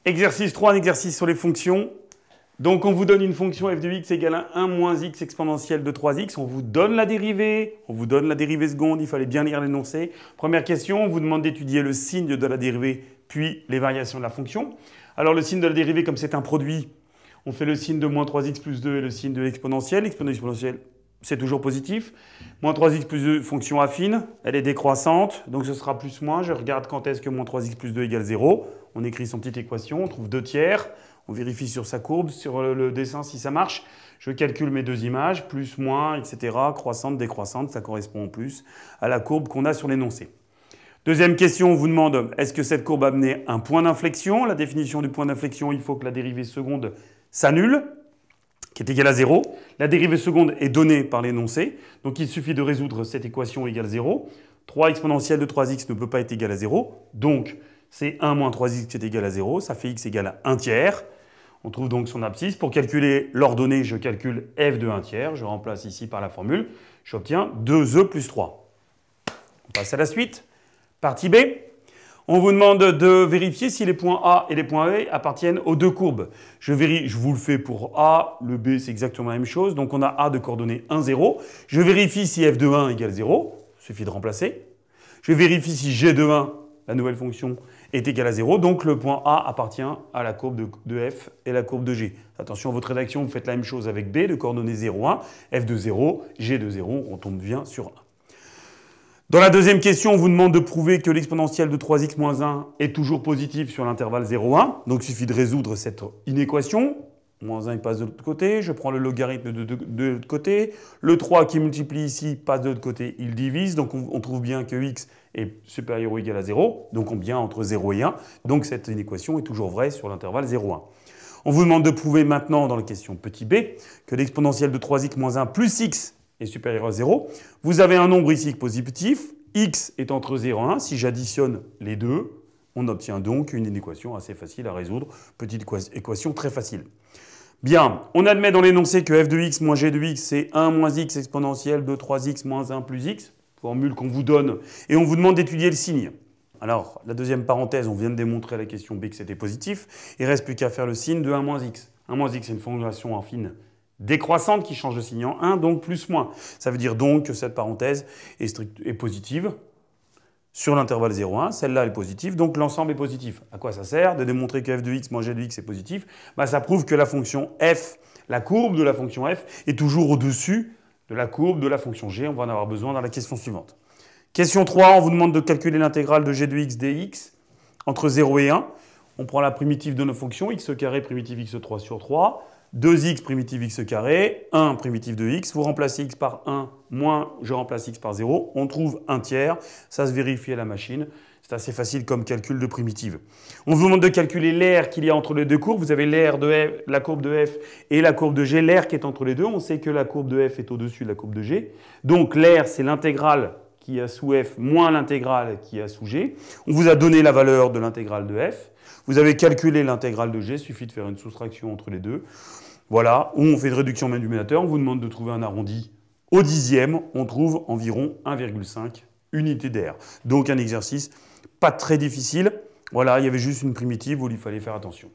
Exercice 3, un exercice sur les fonctions. Donc on vous donne une fonction f de x égale à 1 moins x exponentielle de 3x. On vous donne la dérivée, seconde, il fallait bien lire l'énoncé. Première question, on vous demande d'étudier le signe de la dérivée, puis les variations de la fonction. Alors le signe de la dérivée, comme c'est un produit, on fait le signe de moins 3x plus 2 et le signe de l'exponentielle. L'exponentielle, c'est toujours positif. Moins 3x plus 2, fonction affine, elle est décroissante, donc ce sera plus moins. Je regarde quand est-ce que moins 3x plus 2 égale 0. On écrit son petite équation, on trouve 2 tiers. On vérifie sur sa courbe, sur le dessin si ça marche. Je calcule mes deux images, plus, moins, etc. Croissante, décroissante, ça correspond en plus à la courbe qu'on a sur l'énoncé. Deuxième question, on vous demande, est-ce que cette courbe a amené un point d'inflexion? La définition du point d'inflexion, il faut que la dérivée seconde s'annule, qui est égale à 0. La dérivée seconde est donnée par l'énoncé, donc il suffit de résoudre cette équation égale 0. 3 exponentielle de 3x ne peut pas être égal à 0, donc c'est 1 moins 3x qui est égal à 0, ça fait x égale à 1 tiers. On trouve donc son abscisse. Pour calculer l'ordonnée, je calcule f de 1 tiers. Je remplace ici par la formule. J'obtiens 2e plus 3. On passe à la suite. Partie B. On vous demande de vérifier si les points A et les points B appartiennent aux deux courbes. Je vous le fais pour A. Le B, c'est exactement la même chose. Donc on a A de coordonnées 1, 0. Je vérifie si f de 1 égale 0. Il suffit de remplacer. Je vérifie si g de 1, la nouvelle fonction, est égal à 0. Donc le point A appartient à la courbe de f et la courbe de g. Attention à votre rédaction, vous faites la même chose avec B, de coordonnées 0, 1, f de 0, g de 0, on tombe bien sur 1. Dans la deuxième question, on vous demande de prouver que l'exponentielle de 3x moins 1 est toujours positive sur l'intervalle 0, 1. Donc il suffit de résoudre cette inéquation. Moins 1 il passe de l'autre côté, je prends le logarithme de l'autre côté. Le 3 qui multiplie ici passe de l'autre côté, il divise. Donc on trouve bien que x est supérieur ou égal à 0. Donc on bien entre 0 et 1. Donc cette inéquation est toujours vraie sur l'intervalle 0, 1. On vous demande de prouver maintenant dans la question petit b que l'exponentielle de 3x moins 1 plus x est supérieur à 0. Vous avez un nombre ici positif. X est entre 0 et 1. Si j'additionne les deux, on obtient donc une équation assez facile à résoudre. Petite équation très facile. Bien, on admet dans l'énoncé que f de x moins g de x, c'est 1 moins x exponentielle de 3x moins 1 plus x, formule qu'on vous donne, et on vous demande d'étudier le signe. Alors, la deuxième parenthèse, on vient de démontrer à la question B que c'était positif, il ne reste plus qu'à faire le signe de 1 moins x. 1 moins x, c'est une fonction affine décroissante qui change de signe en 1, donc plus moins. Ça veut dire donc que cette parenthèse est positive sur l'intervalle 0, 1, celle-là est positive, donc l'ensemble est positif. À quoi ça sert de démontrer que f de x moins g de x est positif? Ça prouve que la fonction f, la courbe de la fonction f, est toujours au-dessus de la courbe de la fonction g. On va en avoir besoin dans la question suivante. Question 3, on vous demande de calculer l'intégrale de g de x dx entre 0 et 1. On prend la primitive de nos fonctions, x carré primitive x3 sur 3. 2x primitive x carré, 1 primitive de x, vous remplacez x par 1, moins je remplace x par 0, on trouve 1 tiers, ça se vérifie à la machine, c'est assez facile comme calcul de primitive. On vous demande de calculer l'aire qu'il y a entre les deux courbes, vous avez l'aire de f, la courbe de f et la courbe de g, l'aire qui est entre les deux, on sait que la courbe de f est au-dessus de la courbe de g, donc l'aire c'est l'intégrale qui a sous f moins l'intégrale qui a sous g, on vous a donné la valeur de l'intégrale de f, vous avez calculé l'intégrale de g, il suffit de faire une soustraction entre les deux. Voilà, où on fait une réduction même du numérateur, on vous demande de trouver un arrondi au dixième, on trouve environ 1,5 unités d'air. Donc un exercice pas très difficile. Voilà, il y avait juste une primitive où il fallait faire attention.